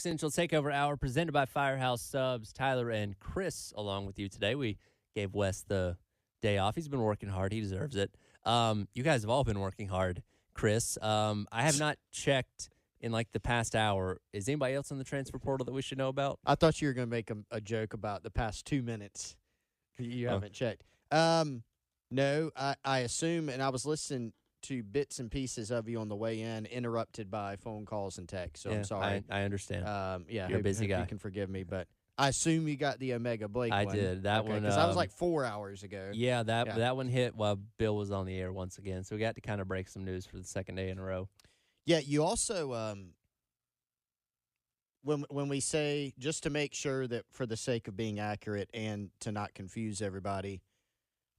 Central Takeover Hour presented by Firehouse Subs. Tyler and Chris along with you today. We gave Wes the day off. He's been working hard. He deserves it. You guys have all been working hard. Chris, I have not checked in like the past hour. Is anybody else in the transfer portal that we should know about? I thought you were going to make a joke about the past 2 minutes. You haven't checked. No, I assume, and I was listening to bits and pieces of you on the way in, interrupted by phone calls and texts. So I'm sorry. I understand. You're a busy guy. You can forgive me, but I assume you got the Omega Blake I one. did. That one. Because that was like 4 hours ago. Yeah, that one hit while Bill was on the air once again. So we got to kind of break some news for the second day in a row. Yeah, you also, when we say, just to make sure that for the sake of being accurate and to not confuse everybody,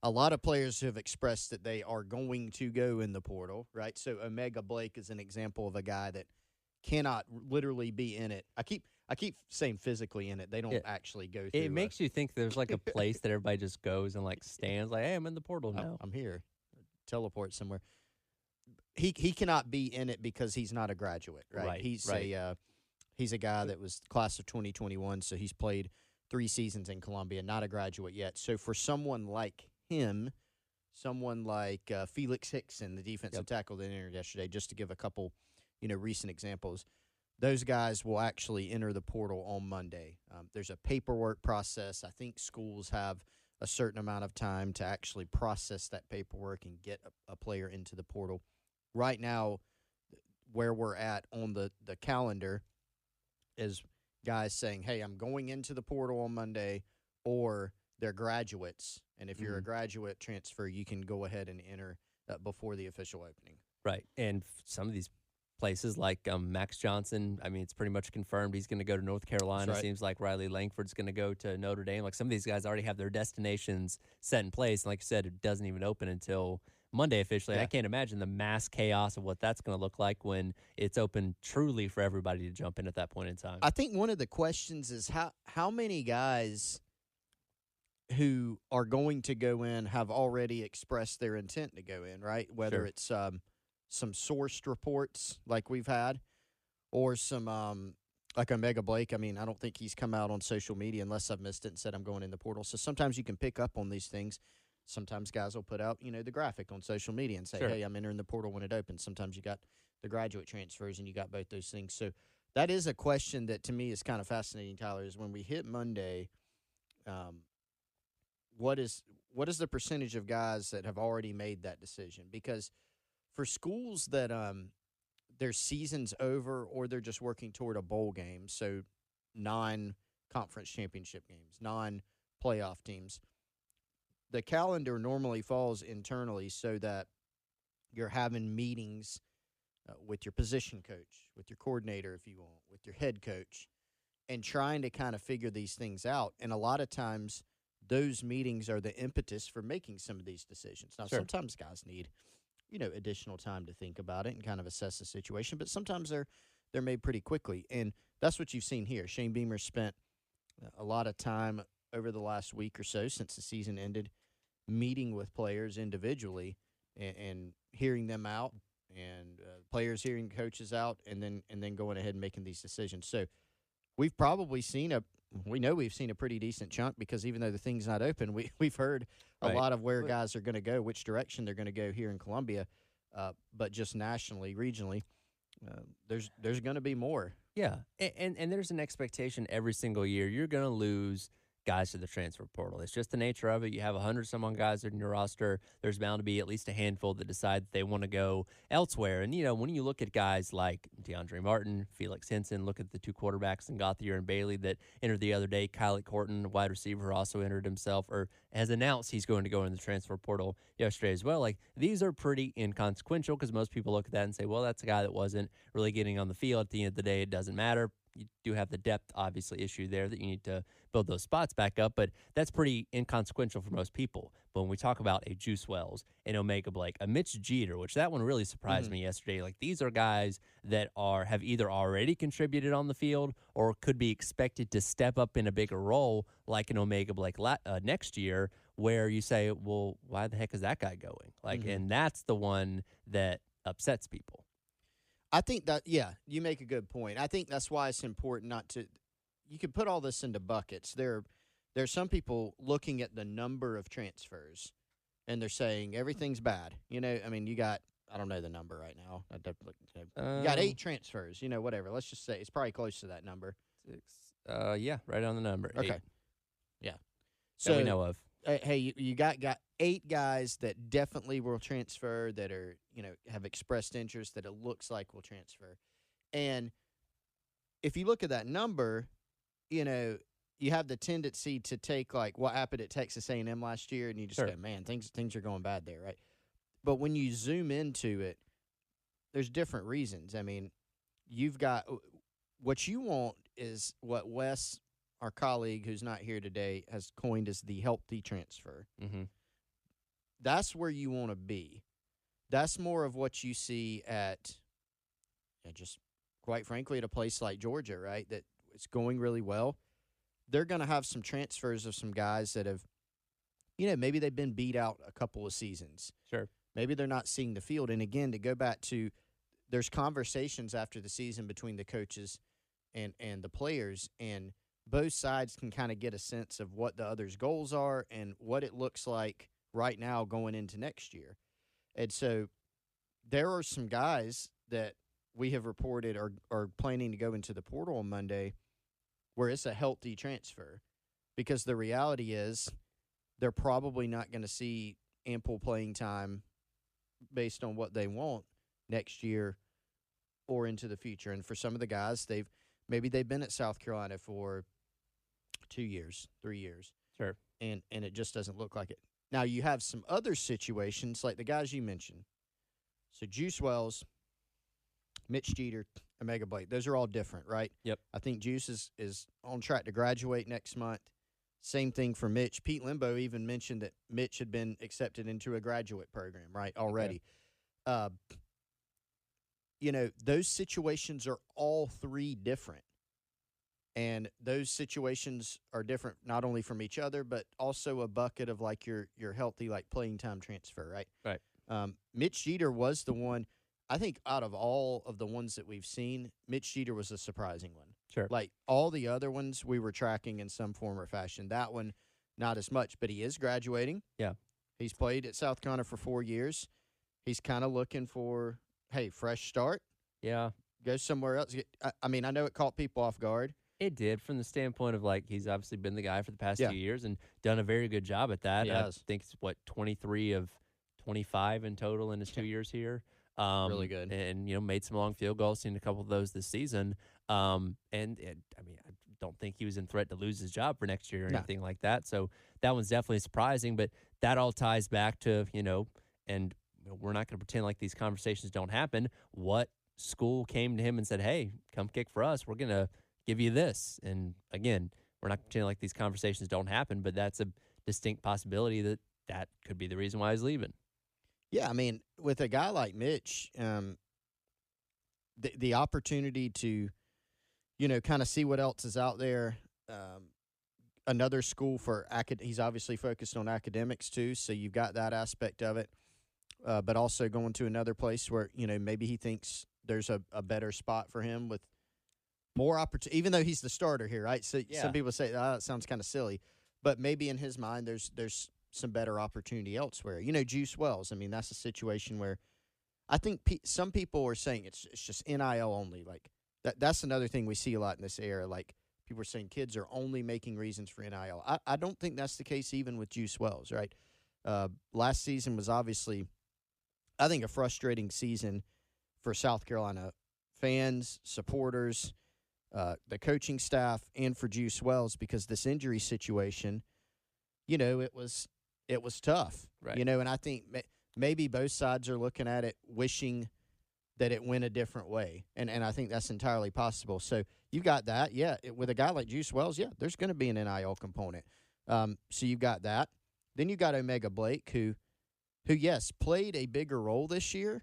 a lot of players have expressed that they are going to go in the portal, right? So Omega Blake is an example of a guy that cannot literally be in it. I keep saying physically in it. They don't actually go through. It makes you think there's like a place that everybody just goes and like stands like, hey, I'm in the portal now. I'm here. Teleport somewhere. He cannot be in it because he's not a graduate, right? He's a guy that was class of 2021, so he's played 3 seasons in Columbia, not a graduate yet. So for someone like him, someone like Felix Hickson, the defensive tackle that entered yesterday, just to give a couple, recent examples, those guys will actually enter the portal on Monday. There's a paperwork process. I think schools have a certain amount of time to actually process that paperwork and get a player into the portal. Right now, where we're at on the calendar is guys saying, hey, I'm going into the portal on Monday, or they're graduates. And if you're a graduate transfer, you can go ahead and enter before the official opening. Right. And some of these places like Max Johnson, I mean, it's pretty much confirmed he's going to go to North Carolina. Right. Seems like Riley Langford's going to go to Notre Dame. Like some of these guys already have their destinations set in place. And like you said, it doesn't even open until Monday officially. Yeah. I can't imagine the mass chaos of what that's going to look like when it's open truly for everybody to jump in at that point in time. I think one of the questions is how many guys who are going to go in have already expressed their intent to go in, right? Whether it's some sourced reports like we've had, or some like Omega Blake. I mean, I don't think he's come out on social media unless I've missed it and said I'm going in the portal. So sometimes you can pick up on these things. Sometimes guys will put out, the graphic on social media and say, hey, I'm entering the portal when it opens. Sometimes you got the graduate transfers and you got both those things. So that is a question that to me is kind of fascinating, Tyler, is when we hit Monday, what is the percentage of guys that have already made that decision? Because for schools that their season's over or they're just working toward a bowl game, so non-conference championship games, non-playoff teams, the calendar normally falls internally so that you're having meetings with your position coach, with your coordinator if you want, with your head coach, and trying to kind of figure these things out. And a lot of times those meetings are the impetus for making some of these decisions. Now, sometimes guys need, additional time to think about it and kind of assess the situation, but sometimes they're made pretty quickly. And that's what you've seen here. Shane Beamer spent a lot of time over the last week or so since the season ended meeting with players individually and hearing them out, and players hearing coaches out, and then going ahead and making these decisions. So we've probably seen we've seen a pretty decent chunk, because even though the thing's not open, we've heard a lot of where guys are going to go, which direction they're going to go here in Columbia, but just nationally, regionally, there's going to be more. Yeah, and there's an expectation every single year you're going to lose guys to the transfer portal. It's just the nature of it. You have 100-some-odd guys in your roster. There's bound to be at least a handful that decide that they want to go elsewhere. And, when you look at guys like DeAndre Martin, Felix Henson, look at the 2 quarterbacks in Gauthier and Bailey that entered the other day. Kylie Corton, wide receiver, also entered himself or has announced he's going to go in the transfer portal yesterday as well. Like, these are pretty inconsequential because most people look at that and say, well, that's a guy that wasn't really getting on the field. At the end of the day, it doesn't matter. You do have the depth, obviously, issue there that you need to build those spots back up, but that's pretty inconsequential for most people. But when we talk about a Juice Wells, an Omega Blake, a Mitch Jeter, which that one really surprised me yesterday, like these are guys that have either already contributed on the field or could be expected to step up in a bigger role like an Omega Blake next year, where you say, well, why the heck is that guy going? Like, and that's the one that upsets people. I think that, yeah, you make a good point. I think that's why it's important not to. You can put all this into buckets. There's some people looking at the number of transfers, and they're saying everything's bad. I mean, you got, I don't know the number right now. You got 8 transfers. Whatever. Let's just say it's probably close to that number. 6. Yeah, right on the number. Okay. 8. Yeah. So we know of. Hey, you got 8 guys that definitely will transfer, that are, have expressed interest, that it looks like will transfer. And if you look at that number, you have the tendency to take like what happened at Texas A&M last year, and you just go, man, things are going bad there, right? But when you zoom into it, there's different reasons. I mean, you've got what you want is what Wes, our colleague who's not here today, has coined as the healthy transfer. Mm-hmm. That's where you want to be. That's more of what you see at, just quite frankly, at a place like Georgia, right? That it's going really well. They're going to have some transfers of some guys that have, maybe they've been beat out a couple of seasons. Sure. Maybe they're not seeing the field. And again, to go back to, there's conversations after the season between the coaches and the players, and both sides can kind of get a sense of what the other's goals are and what it looks like right now going into next year. And so there are some guys that we have reported are planning to go into the portal on Monday where it's a healthy transfer, because the reality is they're probably not going to see ample playing time based on what they want next year or into the future. And for some of the guys, maybe they've been at South Carolina for 2 years, 3 years. Sure. And it just doesn't look like it. Now, you have some other situations like the guys you mentioned. So Juice Wells, Mitch Jeter, Omega Blake, those are all different, right? Yep. I think Juice is on track to graduate next month. Same thing for Mitch. Pete Limbo even mentioned that Mitch had been accepted into a graduate program, right, already. Okay. Those situations are all 3 different. And those situations are different not only from each other, but also a bucket of like your healthy, like playing time transfer, right? Right. Mitch Jeter was the one, I think out of all of the ones that we've seen, Mitch Jeter was a surprising one. Sure. Like all the other ones we were tracking in some form or fashion. That one, not as much, but he is graduating. Yeah. He's played at South Carolina for 4 years. He's kind of looking for, hey, fresh start. Yeah. Go somewhere else. I mean, I know it caught people off guard. It did, from the standpoint of, like, he's obviously been the guy for the past few years and done a very good job at that. I think it's, 23 of 25 in total in his 2 years here. Really good. And, made some long field goals, seen a couple of those this season. I don't think he was in threat to lose his job for next year or anything like that. So that one's definitely surprising. But that all ties back to, and we're not going to pretend like these conversations don't happen. What school came to him and said, hey, come kick for us. We're going to give you this. And again, we're not pretending like these conversations don't happen, but that's a distinct possibility that could be the reason why he's leaving. Yeah, I mean, with a guy like Mitch, the opportunity to, kind of see what else is out there. Another school for he's obviously focused on academics too, so you've got that aspect of it. But also going to another place where, maybe he thinks there's a better spot for him with more opportunity, even though he's the starter here, right? So some people say, that sounds kind of silly. But maybe in his mind there's some better opportunity elsewhere. Juice Wells, I mean, that's a situation where I think some people are saying it's just NIL only. Like, that's another thing we see a lot in this era. Like, people are saying kids are only making reasons for NIL. I don't think that's the case even with Juice Wells, right? Last season was obviously, I think, a frustrating season for South Carolina fans, supporters, the coaching staff, and for Juice Wells, because this injury situation, it was tough, right? And I think maybe both sides are looking at it wishing that it went a different way, and I think that's entirely possible. So you got that, with a guy like Juice Wells, there's going to be an NIL component. So you've got that. Then you got Omega Blake, who yes, played a bigger role this year.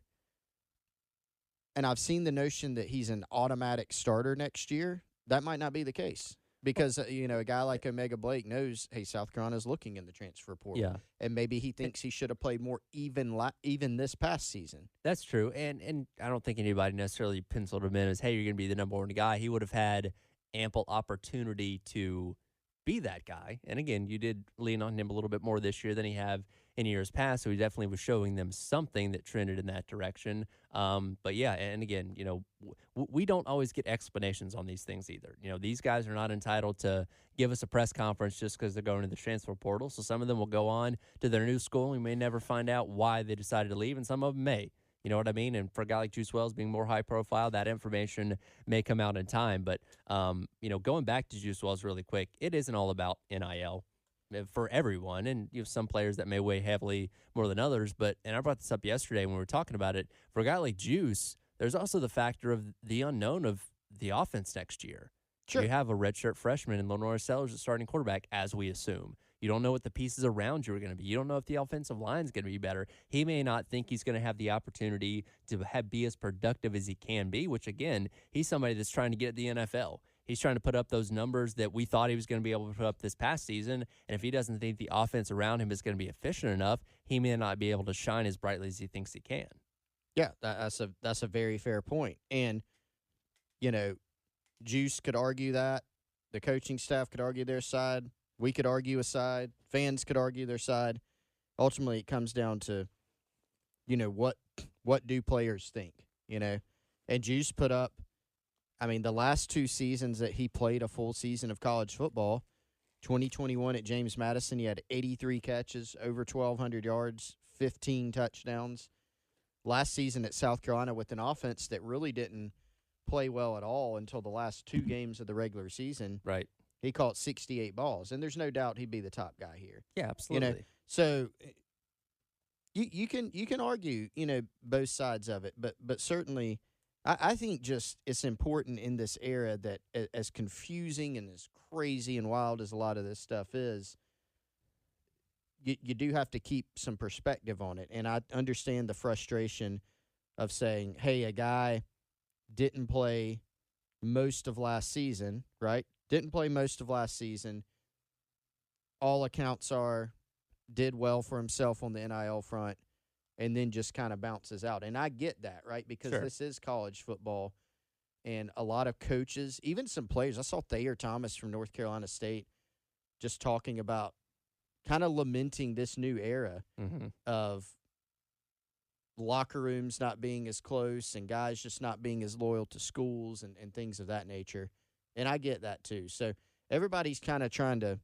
And I've seen the notion that he's an automatic starter next year. That might not be the case. because a guy like Omega Blake knows, hey, South Carolina's looking in the transfer portal, Yeah. and maybe he thinks he should have played more even this past season. That's true. And I don't think anybody necessarily penciled him in as, hey, you're going to be the number one guy. He would have had ample opportunity to be that guy. And again, you did lean on him a little bit more this year than he have in years past. So he definitely was showing them something that trended in that direction. But yeah, and again, we don't always get explanations on these things either. These guys are not entitled to give us a press conference just because they're going to the transfer portal. So some of them will go on to their new school. And we may never find out why they decided to leave, and some of them may. You know what I mean? And for a guy like Juice Wells being more high profile, that information may come out in time. But, going back to Juice Wells really quick, it isn't all about NIL for everyone. And you have some players that may weigh heavily more than others. And I brought this up yesterday when we were talking about it. For a guy like Juice, there's also the factor of the unknown of the offense next year. Sure. You have a redshirt freshman in Lenore Sellers at starting quarterback, as we assume. You don't know what the pieces around you are going to be. You don't know if the offensive line is going to be better. He may not think he's going to have the opportunity to be as productive as he can be, which, again, he's somebody that's trying to get at the NFL. He's trying to put up those numbers that we thought he was going to be able to put up this past season. And if he doesn't think the offense around him is going to be efficient enough, he may not be able to shine as brightly as he thinks he can. Yeah, that's a very fair point. And, Juice could argue that. The coaching staff could argue their side. We could argue a side. Fans could argue their side. Ultimately, it comes down to, what do players think, And Juice put up, the last 2 seasons that he played a full season of college football, 2021 at James Madison, he had 83 catches, over 1,200 yards, 15 touchdowns. Last season at South Carolina with an offense that really didn't play well at all until the last 2 games of the regular season. Right. He caught 68 balls, and there's no doubt he'd be the top guy here. Yeah, absolutely. So you can argue, both sides of it, but certainly I think just it's important in this era that as confusing and as crazy and wild as a lot of this stuff is, you do have to keep some perspective on it. And I understand the frustration of saying, hey, a guy didn't play most of last season, right? Didn't play most of last season. All accounts are did well for himself on the NIL front, and then just kind of bounces out. And I get that, right? Because Sure. This is college football, and a lot of coaches, even some players. I saw Thayer Thomas from North Carolina State just talking about kind of lamenting this new era of locker rooms not being as close and guys just not being as loyal to schools and things of that nature. And I get that too. So everybody's kind of trying to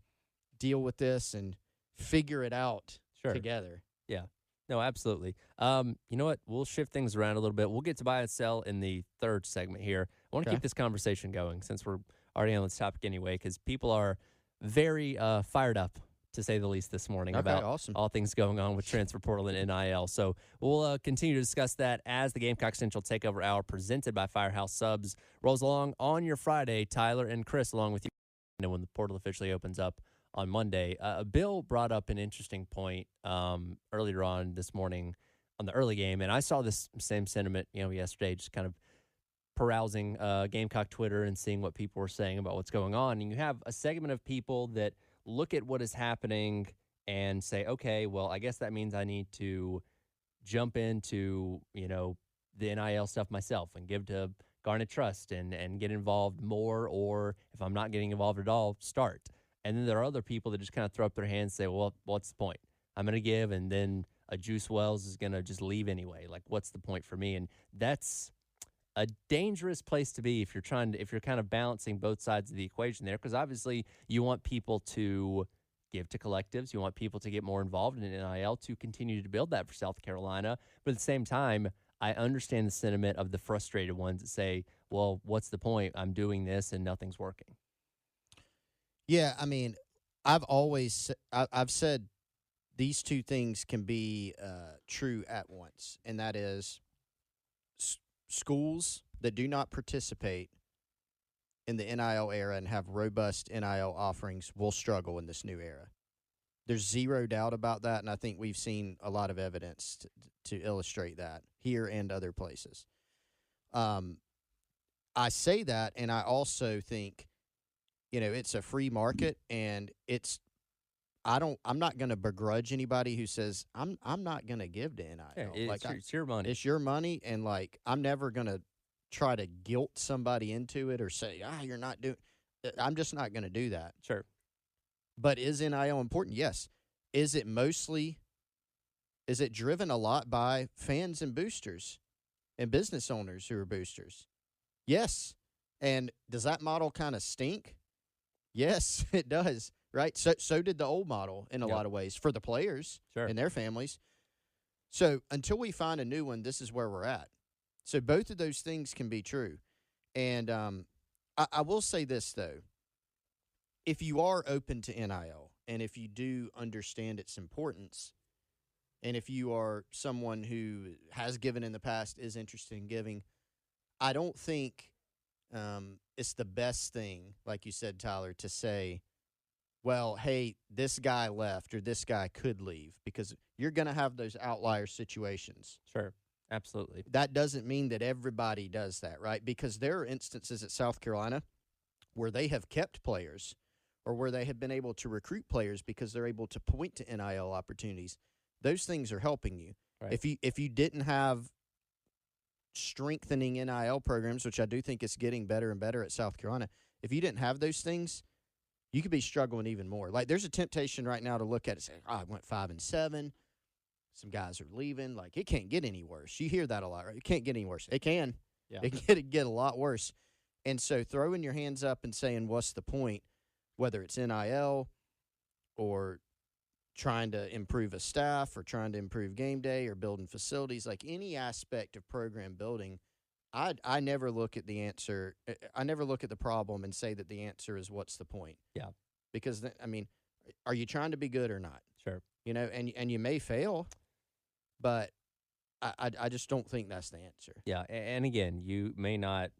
deal with this and figure it out together. Yeah. No, absolutely. You know what? We'll shift things around a little bit. We'll get to buy and sell in the third segment here. I want to keep this conversation going since we're already on this topic anyway, because people are very fired up, to say the least, this morning about all things going on with transfer portal and NIL. So we'll continue to discuss that as the Gamecock Central Takeover Hour presented by Firehouse Subs rolls along on your Friday. Tyler and Chris along with you. And when the portal officially opens up on Monday. Bill brought up an interesting point earlier on this morning on the early game, and I saw this same sentiment, yesterday, just kind of perusing Gamecock Twitter and seeing what people were saying about what's going on. And you have a segment of people that look at what is happening and say, okay, well, I guess that means I need to jump into, the NIL stuff myself and give to Garnet Trust and get involved more, or if I'm not getting involved at all, start. And then there are other people that just kind of throw up their hands and say, well, what's the point? I'm going to give, and then a Juice Wells is going to just leave anyway. Like, what's the point for me? And that's a dangerous place to be if you're kind of balancing both sides of the equation there, because obviously you want people to give to collectives. You want people to get more involved in NIL to continue to build that for South Carolina. But at the same time, I understand the sentiment of the frustrated ones that say, well, what's the point? I'm doing this and nothing's working. Yeah, I mean, I've said these two things can be true at once, and that is schools that do not participate in the NIL era and have robust NIL offerings will struggle in this new era. There's zero doubt about that, and I think we've seen a lot of evidence to illustrate that here and other places. I say that, and I also think it's a free market, and I'm not going to begrudge anybody who says I'm not going to give to NIL. Yeah, it's your money. It's your money, and I'm never going to try to guilt somebody into it or say, you're not doing. I'm just not going to do that. Sure. But is NIL important? Yes. Is it driven a lot by fans and boosters and business owners who are boosters? Yes. And does that model kind of stink? Yes, it does. Right? So did the old model in a lot of ways for the players and their families. So until we find a new one, this is where we're at. So both of those things can be true. And I will say this, though. If you are open to NIL and if you do understand its importance, and if you are someone who has given in the past, is interested in giving, I don't think it's the best thing, like you said, Tyler, to say, well, hey, this guy left or this guy could leave, because you're going to have those outlier situations. Sure, absolutely. That doesn't mean that everybody does that, right? Because there are instances at South Carolina where they have kept players or where they have been able to recruit players because they're able to point to NIL opportunities. Those things are helping you. Right. If you didn't have strengthening NIL programs, which I do think it's getting better and better at South Carolina, if you didn't have those things, you could be struggling even more. Like, there's a temptation right now to look at it and say, I went 5-7. Some guys are leaving. Like, it can't get any worse. You hear that a lot, right? It can't get any worse. It can. Yeah. It can get a lot worse. And so throwing your hands up and saying, what's the point, whether it's NIL or trying to improve a staff or trying to improve game day or building facilities, like any aspect of program building, I never look at the answer. I never look at the problem and say that the answer is what's the point. Yeah. Because, are you trying to be good or not? Sure. And you may fail, but I just don't think that's the answer. Yeah, and again, you may not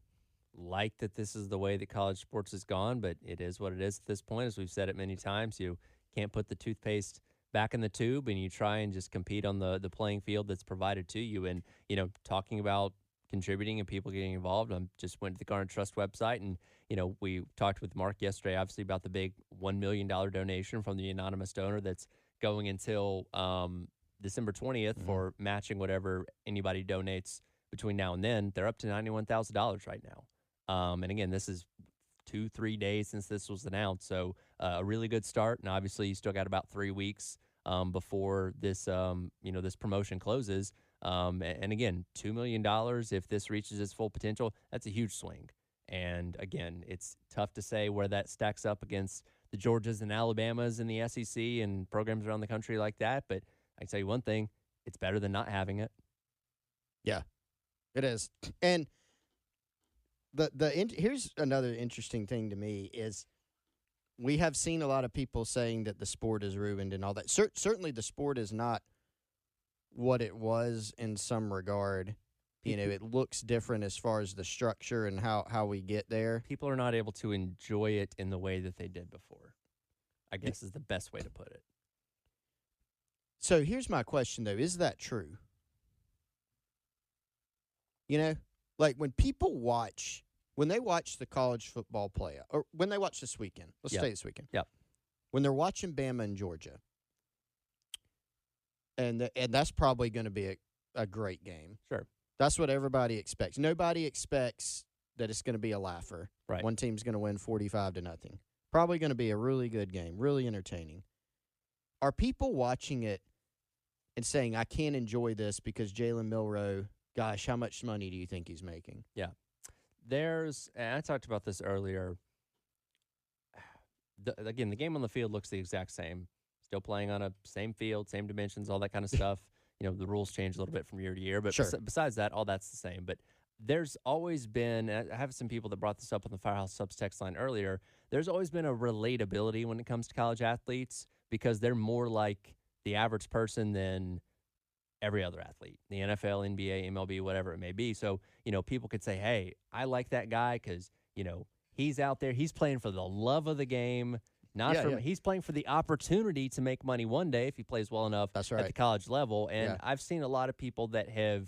like that this is the way that college sports has gone, but it is what it is at this point. As we've said it many times, you can't put the toothpaste back in the tube, and you try and just compete on the playing field that's provided to you. And, talking about contributing and people getting involved, I just went to the Garnet Trust website, and, we talked with Mark yesterday, obviously, about the big $1 million donation from the anonymous donor that's going until December 20th for matching whatever anybody donates between now and then. They're up to $91,000 right now. And again, this is 2-3 days since this was announced. So a really good start. And obviously you still got about 3 weeks before this, this promotion closes. And again, $2 million, if this reaches its full potential, that's a huge swing. And again, it's tough to say where that stacks up against the Georgias and Alabamas in the SEC and programs around the country like that. But I can tell you one thing, it's better than not having it. Yeah, it is. And here's another interesting thing to me is we have seen a lot of people saying that the sport is ruined and all that. Certainly the sport is not what it was in some regard. It looks different as far as the structure and how we get there. People are not able to enjoy it in the way that they did before, I guess is the best way to put it. So here's my question, though. Is that true? Like when people when they watch the college football playoff, or when they watch this weekend, let's say this weekend. Yep. When they're watching Bama and Georgia, and that's probably going to be a great game. Sure. That's what everybody expects. Nobody expects that it's going to be a laugher. Right. One team's going to win 45-0. Probably going to be a really good game, really entertaining. Are people watching it and saying, I can't enjoy this because Jalen Milroe, gosh, how much money do you think he's making? Yeah. And I talked about this earlier. The game on the field looks the exact same. Still playing on a same field, same dimensions, all that kind of stuff. The rules change a little bit from year to year, but sure. Besides that, all that's the same. But there's always been, I have some people that brought this up on the Firehouse Subs text line earlier, there's always been a relatability when it comes to college athletes because they're more like the average person than every other athlete, the NFL, NBA, MLB, whatever it may be. So, people could say, hey, I like that guy because, he's out there, he's playing for the love of the game. He's playing for the opportunity to make money one day if he plays well enough at the college level. And I've seen a lot of people that have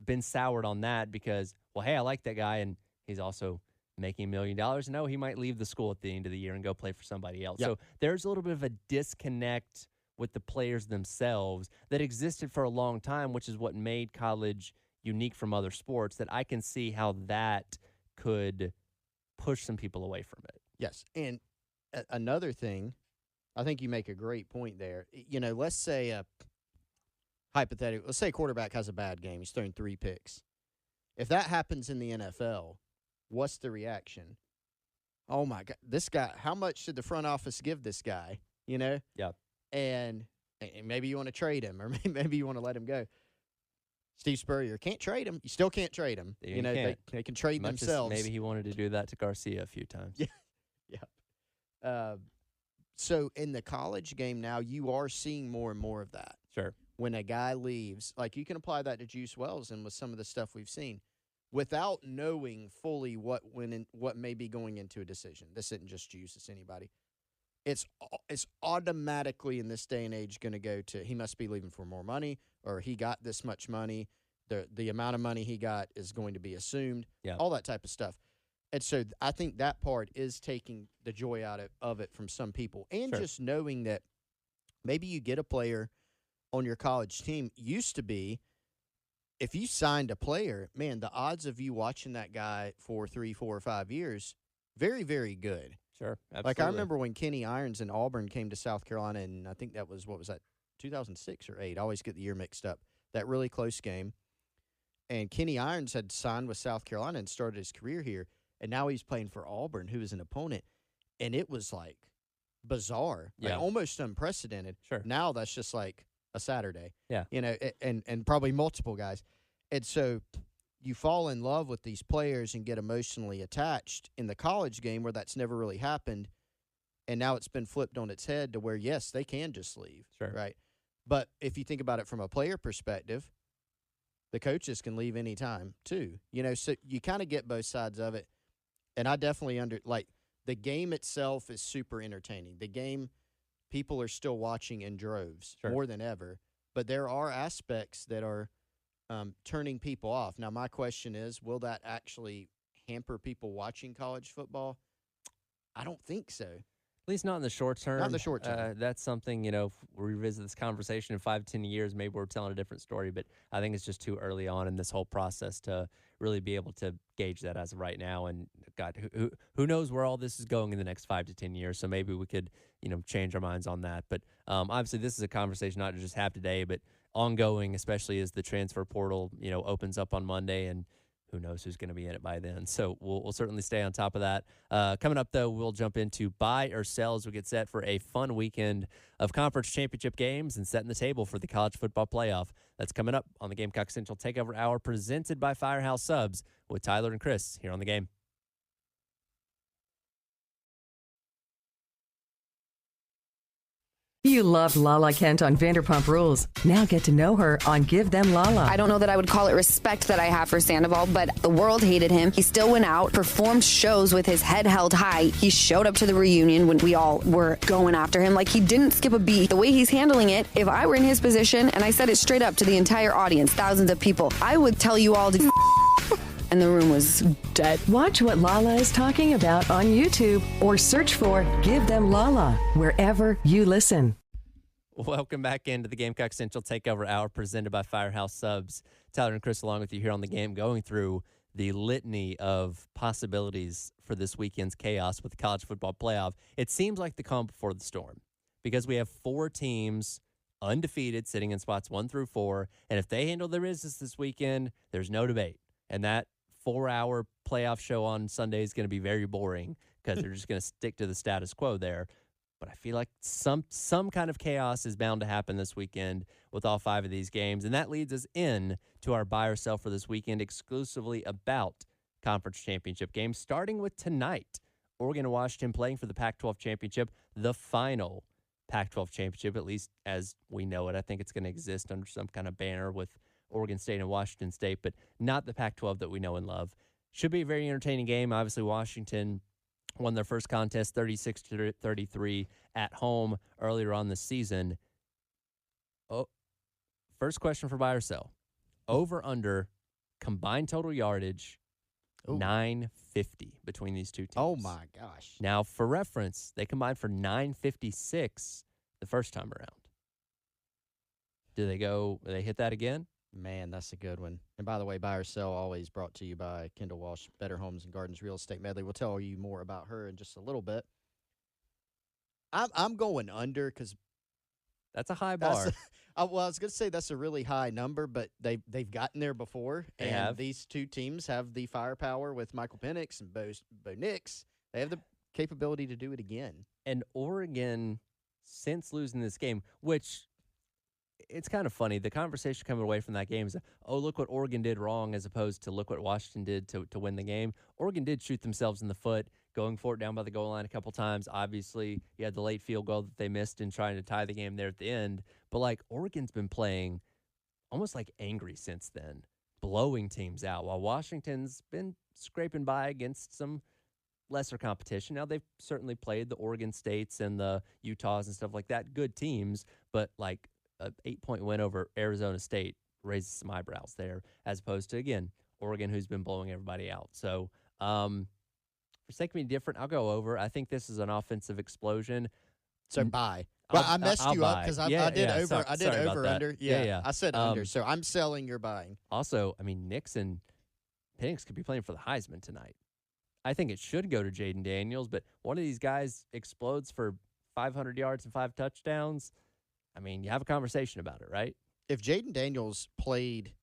been soured on that because, well, hey, I like that guy, and he's also making $1 million. No, he might leave the school at the end of the year and go play for somebody else. Yep. So there's a little bit of a disconnect with the players themselves that existed for a long time, which is what made college unique from other sports, that I can see how that could push some people away from it. Yes. And another thing, I think you make a great point there. Let's say hypothetical, let's say a quarterback has a bad game. He's thrown 3 picks. If that happens in the NFL, what's the reaction? Oh, my God, this guy, how much should the front office give this guy? Yeah. And maybe you want to trade him, or maybe you want to let him go. Steve Spurrier can't trade him. You still can't trade him. They can trade Much themselves. Maybe he wanted to do that to Garcia a few times. Yeah. So in the college game now, you are seeing more and more of that. Sure. When a guy leaves, like you can apply that to Juice Wells and with some of the stuff we've seen, without knowing fully what may be going into a decision. This isn't just Juice; it's anybody. It's automatically in this day and age going to go to he must be leaving for more money, or he got this much money. The amount of money he got is going to be assumed. Yeah. All that type of stuff. And so I think that part is taking the joy out of it from some people. And Sure. just knowing that maybe you get a player on your college team. Used to be, if you signed a player, man, the odds of you watching that guy for 3, 4, or 5 years, very, very good. Sure. Absolutely. Like I remember when Kenny Irons and Auburn came to South Carolina, and I think that was, 2006 or 8? I always get the year mixed up. That really close game. And Kenny Irons had signed with South Carolina and started his career here. And now he's playing for Auburn, who is an opponent. And it was like bizarre, like almost unprecedented. Sure. Now that's just like a Saturday. Yeah. And probably multiple guys. And so you fall in love with these players and get emotionally attached in the college game where that's never really happened. And now it's been flipped on its head to where, yes, they can just leave. Sure. Right. But if you think about it from a player perspective, the coaches can leave anytime too. So you kind of get both sides of it. And I definitely the game itself is super entertaining. The game, people are still watching in droves more than ever. But there are aspects that are turning people off. Now, my question is, will that actually hamper people watching college football? I don't think so. At least not in the short term. Not in the short term. That's something, if we revisit this conversation in 5 to 10 years, maybe we're telling a different story. But I think it's just too early on in this whole process to really be able to gauge that as of right now. And, God, who knows where all this is going in the next 5 to 10 years. So maybe we could, change our minds on that. But obviously this is a conversation not to just have today, but ongoing, especially as the transfer portal, opens up on Monday, and who knows who's going to be in it by then. So we'll certainly stay on top of that. Coming up, though, we'll jump into buy or sell as we get set for a fun weekend of conference championship games and setting the table for the college football playoff. That's coming up on the Gamecock Central Takeover Hour, presented by Firehouse Subs with Tyler and Chris here on the game. You loved Lala Kent on Vanderpump Rules. Now get to know her on Give Them Lala. I don't know that I would call it respect that I have for Sandoval, but the world hated him. He still went out, performed shows with his head held high. He showed up to the reunion when we all were going after him. Like, he didn't skip a beat. The way he's handling it, if I were in his position, and I said it straight up to the entire audience, thousands of people, I would tell you all to and the room was dead. Watch what Lala is talking about on YouTube or search for Give Them Lala wherever you listen. Welcome back into the Gamecock Central Takeover Hour, presented by Firehouse Subs. Tyler and Chris along with you here on the game, going through the litany of possibilities for this weekend's chaos with the college football playoff. It seems like the calm before the storm, because we have 4 teams undefeated sitting in spots 1 through 4, and if they handle their business this weekend, there's no debate. And that 4-hour playoff show on Sunday is going to be very boring because they're just going to stick to the status quo there. But I feel like some kind of chaos is bound to happen this weekend with all 5 of these games. And that leads us in to our buy or sell for this weekend, exclusively about conference championship games, starting with tonight. Oregon and Washington playing for the Pac-12 championship, the final Pac-12 championship, at least as we know it. I think it's going to exist under some kind of banner with Oregon State and Washington State, but not the Pac-12 that we know and love. Should be a very entertaining game. Obviously, Washington won their first contest 36-33 at home earlier on this season. Oh, first question for buy or sell. Over under combined total yardage Ooh. 950 between these two teams. Oh, my gosh. Now, for reference, they combined for 956 the first time around. Do they hit that again? Man, that's a good one. And by the way, Buy or Sell always brought to you by Kendall Walsh, Better Homes and Gardens Real Estate Medley. We'll tell you more about her in just a little bit. I'm going under because that's a high bar. I was going to say that's a really high number, but they've gotten there before. They have. These two teams have the firepower with Michael Penix and Bo Nix. They have the capability to do it again. And Oregon, since losing this game, which it's kind of funny, the conversation coming away from that game is, oh, look what Oregon did wrong, as opposed to look what Washington did to win the game. Oregon did shoot themselves in the foot, going for it down by the goal line a couple times. Obviously, you had the late field goal that they missed in trying to tie the game there at the end. But, like, Oregon's been playing almost like angry since then, blowing teams out, while Washington's been scraping by against some lesser competition. Now, they've certainly played the Oregon States and the Utahs and stuff like that, good teams, but, like, an 8-point win over Arizona State raises some eyebrows there, as opposed to, again, Oregon, who's been blowing everybody out. So, for sake of being different, I'll go over. I think this is an offensive explosion. So buy. Well, I messed you up because I did over. I did over under. Yeah, I said under. So I'm selling. You're buying. Also, I mean, Nix and Penix could be playing for the Heisman tonight. I think it should go to Jaden Daniels, but one of these guys explodes for 500 yards and 5 touchdowns. I mean, you have a conversation about it, right? If Jaden Daniels played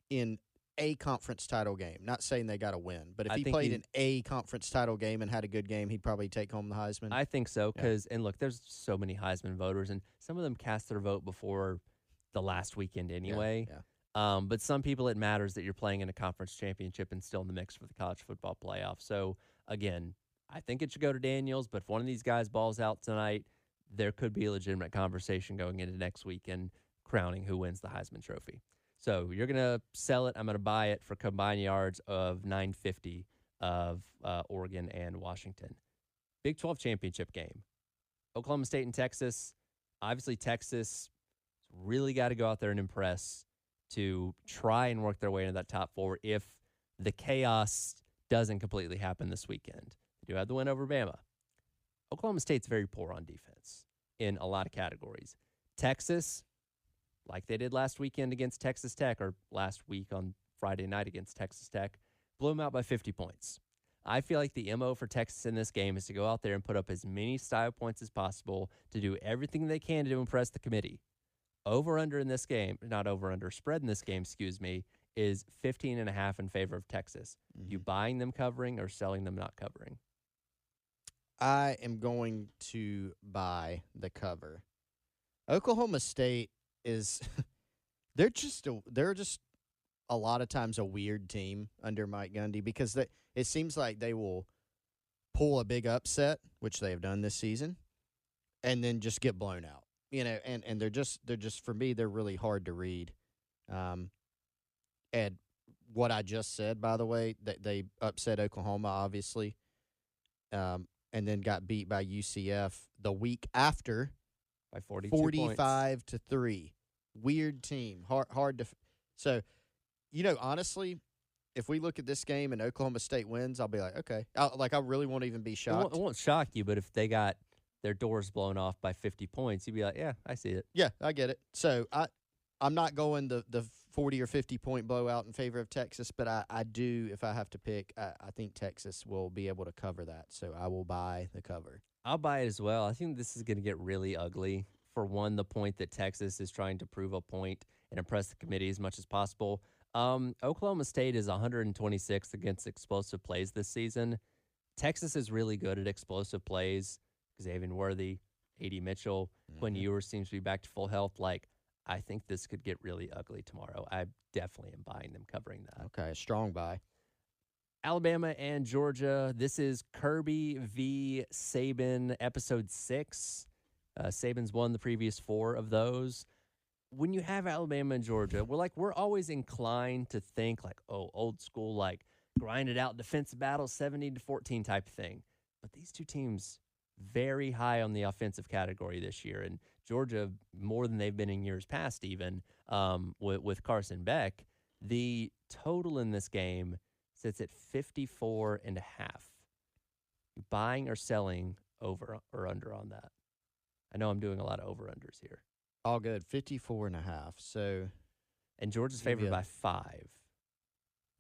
in a conference title game, not saying they got to win, but if he played in a conference title game and had a good game, he'd probably take home the Heisman. I think so, because, and look, there's so many Heisman voters, and some of them cast their vote before the last weekend anyway. Yeah. But some people, it matters that you're playing in a conference championship and still in the mix for the college football playoff. So, again, I think it should go to Daniels, but if one of these guys balls out tonight, there could be a legitimate conversation going into next week and crowning who wins the Heisman Trophy. So you're going to sell it. I'm going to buy it for combined yards of 950 of Oregon and Washington. Big 12 championship game. Oklahoma State and Texas. Obviously, Texas really got to go out there and impress to try and work their way into that top 4 if the chaos doesn't completely happen this weekend. They do have the win over Bama. Oklahoma State's very poor on defense in a lot of categories. Texas, like they did last weekend against Texas Tech, or last week on Friday night against Texas Tech, blew them out by 50 points. I feel like the MO for Texas in this game is to go out there and put up as many style points as possible to do everything they can to impress the committee. Over-under in this game, not over-under, spread in this game, is 15.5 in favor of Texas. Mm-hmm. You buying them covering or selling them not covering? I am going to buy the cover. Oklahoma State is they're just a lot of times a weird team under Mike Gundy, because it seems like they will pull a big upset, which they have done this season, and then just get blown out. You know, and they're just for me, they're really hard to read. And what I just said, by the way, that they upset Oklahoma, obviously. And then got beat by UCF the week after by 42 45 to 3. Weird team, hard to. So, you know, honestly, if we look at this game and Oklahoma State wins, I'll be like, okay, I really won't even be shocked. It won't shock you, but if they got their doors blown off by 50 points, you'd be like, yeah, I see it. Yeah, I get it. So I'm not going the 40 or 50 point blowout in favor of Texas, but I do, if I have to pick, I think Texas will be able to cover that. So I will buy the cover. I'll buy it as well. I think this is going to get really ugly. For one, the point that Texas is trying to prove a point and impress the committee as much as possible. Oklahoma State is 126th against explosive plays this season. Texas is really good at explosive plays. Xavier Worthy, A.D. Mitchell, Quinn Ewers seems to be back to full health. Like, I think this could get really ugly tomorrow. I definitely am buying them covering that. Okay, a strong buy. Alabama and Georgia. This is Kirby v. Saban, episode 6. Saban's won the previous 4 of those. When you have Alabama and Georgia, we're always inclined to think like, oh, old school, like grind it out defensive battle, 70-14 type of thing. But these two teams very high on the offensive category this year, and Georgia more than they've been in years past, even with Carson Beck. The total in this game sits at 54.5. You buying or selling over or under on that? I know I'm doing a lot of over-unders here. All good. 54.5. So, and Georgia's favored by 5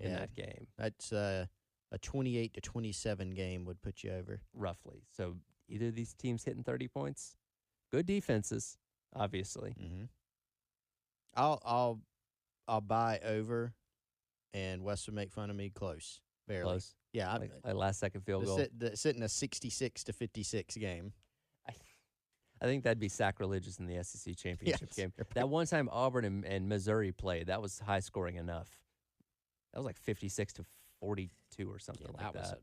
in that game. That's a 28-27 game would put you over. Roughly. So either of these teams hitting 30 points. Good defenses, obviously. Mm-hmm. I'll buy over, and Wes would make fun of me close. Barely. Close. Yeah. Like last-second field goal. Sitting a 66-56 game. I think that'd be sacrilegious in the SEC championship game. That one time Auburn and Missouri played, that was high scoring enough. That was like 56-42 or something like that.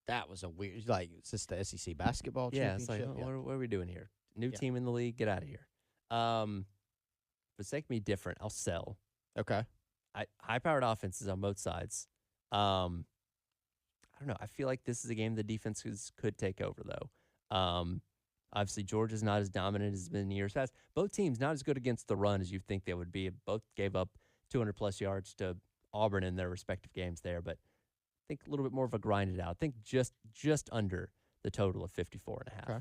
That was a weird, like, it's just the SEC basketball championship. Yeah, it's like, what are we doing here? New team in the league, get out of here. For the sake of me different, I'll sell. Okay. High-powered offenses on both sides. I don't know. I feel like this is a game the defenses could take over, though. Obviously, Georgia's not as dominant as it's been in years past. Both teams not as good against the run as you think they would be. Both gave up 200-plus yards to Auburn in their respective games there, but I think a little bit more of a grinded out. I think just under the total of 54.5. Okay.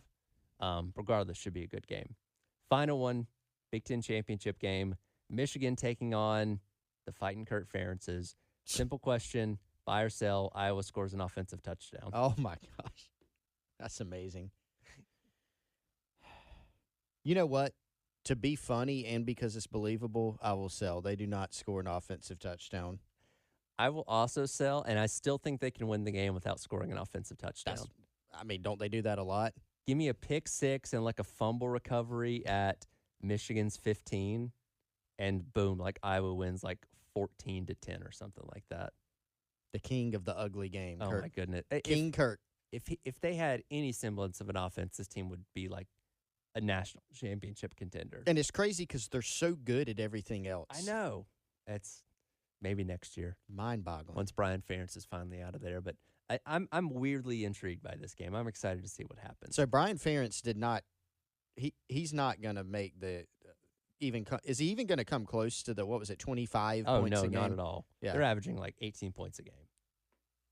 Regardless, should be a good game. Final one, Big Ten championship game. Michigan taking on the Fighting Kurt Ferentzes. Simple question, buy or sell. Iowa scores an offensive touchdown. Oh, my gosh. That's amazing. You know what? To be funny and because it's believable, I will sell. They do not score an offensive touchdown. I will also sell, and I still think they can win the game without scoring an offensive touchdown. Don't they do that a lot? Give me a pick six and like a fumble recovery at Michigan's 15, and boom, like Iowa wins like 14-10 or something like that. The king of the ugly game. Oh, Kurt. my goodness. King Kurt. If they had any semblance of an offense, this team would be like a national championship contender. And it's crazy because they're so good at everything else. I know. It's maybe next year. Mind-boggling. Once Brian Ferentz is finally out of there. But I'm weirdly intrigued by this game. I'm excited to see what happens. So Brian Ferentz did not he's not going to make the is he even going to come close to the, 25 points a game? Oh, no, not at all. Yeah. They're averaging like 18 points a game.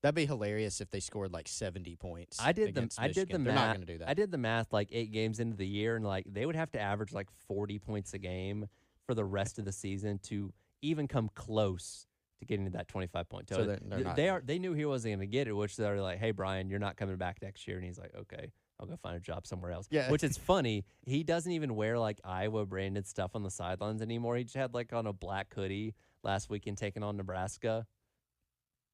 That'd be hilarious if they scored like 70 points. I did the math. They're not going to do that. I did the math like 8 games into the year, and like they would have to average like 40 points a game for the rest of the season to even come close to getting to that 25-point total. So they knew he wasn't going to get it, which they're like, "Hey, Brian, you're not coming back next year," and he's like, "Okay, I'll go find a job somewhere else." Yeah. Which is funny. He doesn't even wear like Iowa branded stuff on the sidelines anymore. He just had like on a black hoodie last weekend taking on Nebraska.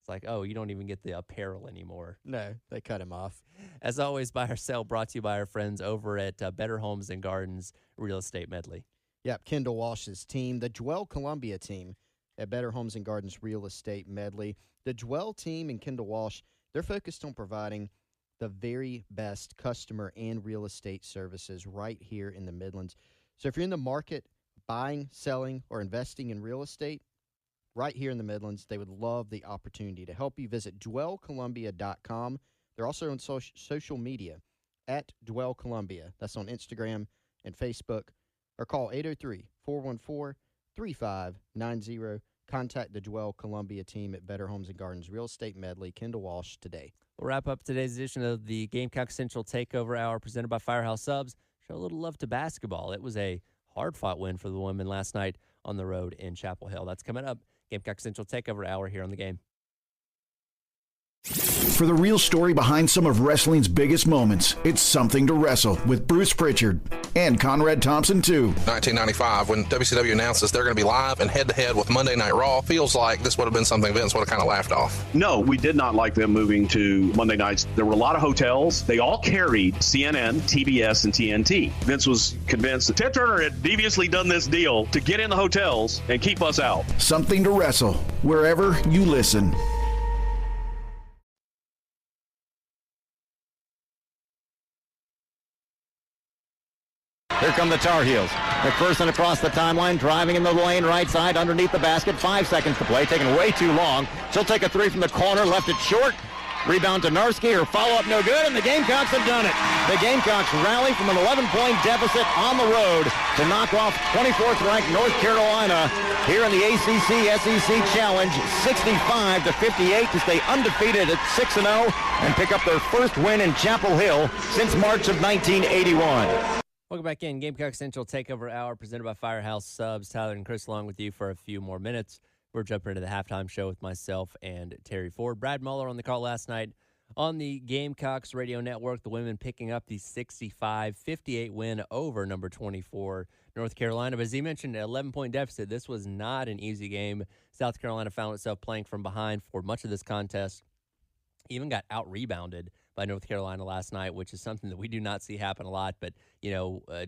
Like, oh, you don't even get the apparel anymore. No, they cut him off. As always, buy or sell, brought to you by our friends over at Better Homes and Gardens Real Estate Medley. Yep, Kendall Walsh's team, the Dwell Columbia team at Better Homes and Gardens Real Estate Medley. The Dwell team and Kendall Walsh, they're focused on providing the very best customer and real estate services right here in the Midlands. So if you're in the market buying, selling, or investing in real estate, right here in the Midlands, they would love the opportunity to help you. Visit dwellcolumbia.com. They're also on social media at Dwell Columbia. That's on Instagram and Facebook. Or call 803-414-3590. Contact the Dwell Columbia team at Better Homes and Gardens Real Estate Medley, Kendall Walsh, today. We'll wrap up today's edition of the Gamecock Central Takeover Hour presented by Firehouse Subs. Show a little love to basketball. It was a hard-fought win for the women last night on the road in Chapel Hill. That's coming up. Gamecock Central Takeover Hour here on the game. For the real story behind some of wrestling's biggest moments, it's Something to Wrestle with Bruce Pritchard and Conrad Thompson, too. 1995, when WCW announces they're going to be live and head-to-head with Monday Night Raw, feels like this would have been something Vince would have kind of laughed off. No, we did not like them moving to Monday nights. There were a lot of hotels. They all carried CNN, TBS, and TNT. Vince was convinced that Ted Turner had deviously done this deal to get in the hotels and keep us out. Something to Wrestle, wherever you listen. Here come the Tar Heels. McPherson across the timeline, driving in the lane, right side, underneath the basket. 5 seconds to play, taking way too long. She'll take a three from the corner, left it short. Rebound to Narski. Her follow-up no good, and the Gamecocks have done it. The Gamecocks rally from an 11-point deficit on the road to knock off 24th-ranked North Carolina here in the ACC SEC Challenge, 65-58 to stay undefeated at 6-0 and pick up their first win in Chapel Hill since March of 1981. Welcome back in. Gamecock Central Takeover Hour presented by Firehouse Subs. Tyler and Chris along with you for a few more minutes. We're jumping into the halftime show with myself and Terry Ford. Brad Muller on the call last night on the Gamecocks radio network. The women picking up the 65-58 win over number 24 North Carolina. But as he mentioned, an 11-point deficit. This was not an easy game. South Carolina found itself playing from behind for much of this contest. Even got out-rebounded by North Carolina last night, which is something that we do not see happen a lot. But,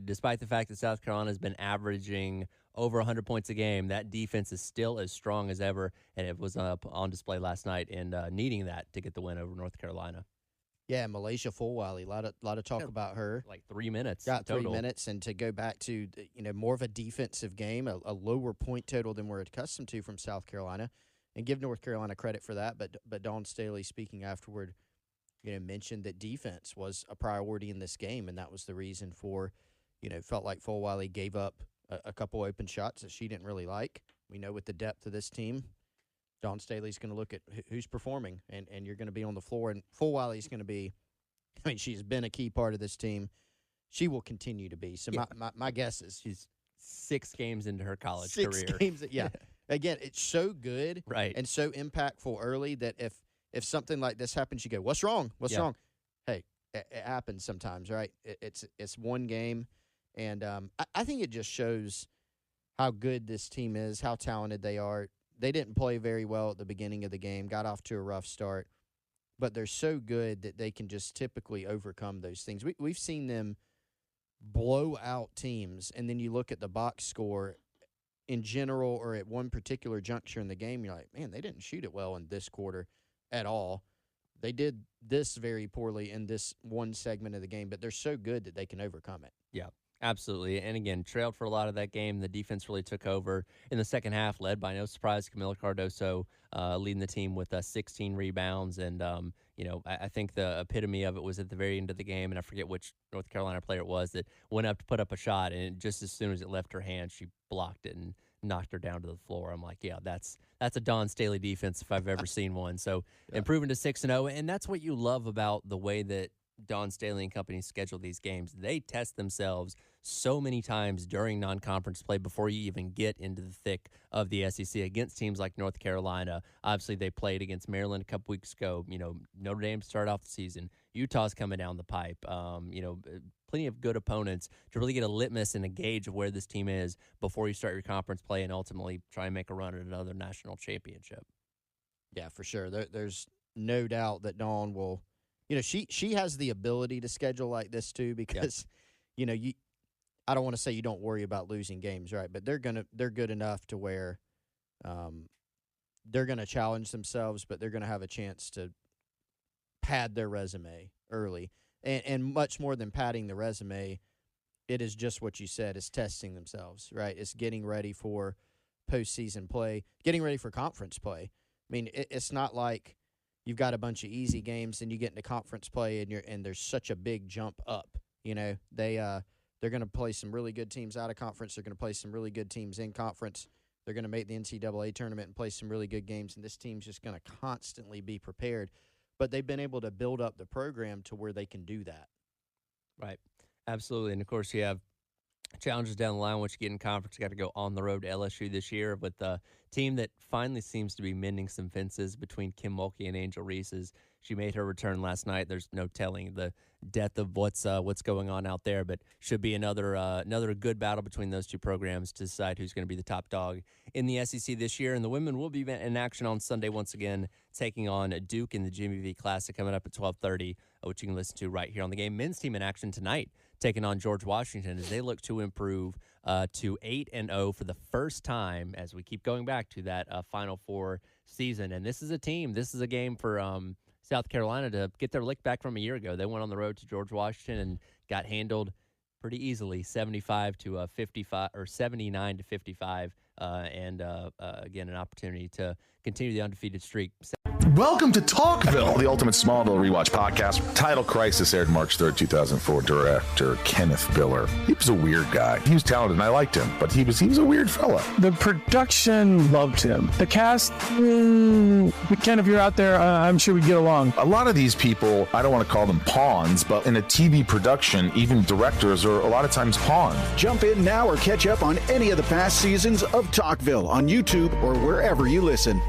despite the fact that South Carolina has been averaging over 100 points a game, that defense is still as strong as ever, and it was up on display last night and needing that to get the win over North Carolina. Yeah, Malaysia Fulwiley, a lot of talk about her. Like 3 minutes. Got total. 3 minutes, and to go back to more of a defensive game, a lower point total than we're accustomed to from South Carolina, and give North Carolina credit for that. But Dawn Staley, speaking afterward, mentioned that defense was a priority in this game, and that was the reason for, felt like Fulwiley gave up a couple open shots that she didn't really like. We know with the depth of this team, Dawn Staley's going to look at who's performing, and you're going to be on the floor. And Fulwiley's going to be, she's been a key part of this team. She will continue to be. So my guess is she's 6 games into her college 6 career. Games, yeah. Again, it's so good and so impactful early that if something like this happens, you go, what's wrong? What's wrong? Hey, it happens sometimes, right? It's one game. And I think it just shows how good this team is, how talented they are. They didn't play very well at the beginning of the game, got off to a rough start, but they're so good that they can just typically overcome those things. We've seen them blow out teams, and then you look at the box score in general or at one particular juncture in the game, you're like, man, they didn't shoot it well in this quarter at all. They did this very poorly in this one segment of the game, but they're so good that they can overcome it. Yeah. Absolutely. And again, trailed for a lot of that game. The defense really took over in the second half, led by no surprise Camila Cardoso, leading the team with 16 rebounds. And, I think the epitome of it was at the very end of the game, and I forget which North Carolina player it was that went up to put up a shot, and just as soon as it left her hand, she blocked it and knocked her down to the floor. I'm like, yeah, that's a Dawn Staley defense if I've ever seen one. So improving to 6-0, and that's what you love about the way that Dawn Staley and company schedule these games. They test themselves so many times during non-conference play before you even get into the thick of the SEC against teams like North Carolina. Obviously, they played against Maryland a couple weeks ago. Notre Dame started off the season. Utah's coming down the pipe. Plenty of good opponents to really get a litmus and a gauge of where this team is before you start your conference play and ultimately try and make a run at another national championship. Yeah, for sure. There's no doubt that Dawn will. She has the ability to schedule like this too because, I don't want to say you don't worry about losing games, right? But they're good enough to where, they're gonna challenge themselves, but they're gonna have a chance to pad their resume early, and much more than padding the resume, it is just what you said. It's testing themselves, right? It's getting ready for postseason play, getting ready for conference play. I mean, it's not like you've got a bunch of easy games and you get into conference play and there's such a big jump up. They're going to play some really good teams out of conference. They're going to play some really good teams in conference. They're going to make the NCAA tournament and play some really good games, and this team's just going to constantly be prepared. But they've been able to build up the program to where they can do that. Right. Absolutely. And, of course, you have challenges down the line once you get in conference. You got to go on the road to LSU this year with the team that finally seems to be mending some fences between Kim Mulkey and Angel Reese's. She made her return last night. There's no telling the depth of what's going on out there, but should be another good battle between those two programs to decide who's going to be the top dog in the SEC this year. And the women will be in action on Sunday once again, taking on Duke in the Jimmy V Classic coming up at 12:30, which you can listen to right here on the game. Men's team in action tonight, taking on George Washington as they look to improve to 8-0 for the first time as we keep going back to that Final Four season. And this is a game for South Carolina to get their lick back from a year ago. They went on the road to George Washington and got handled pretty easily, 75-55 or 79-55, and again an opportunity to continue the undefeated streak. Welcome to Talkville. The Ultimate Smallville Rewatch Podcast. Title Crisis aired March 3rd, 2004. Director Kenneth Biller. He was a weird guy. He was talented and I liked him, but he was a weird fella. The production loved him. The cast, Ken, if you're out there, I'm sure we get along. A lot of these people, I don't want to call them pawns, but in a TV production, even directors are a lot of times pawns. Jump in now or catch up on any of the past seasons of Talkville on YouTube or wherever you listen.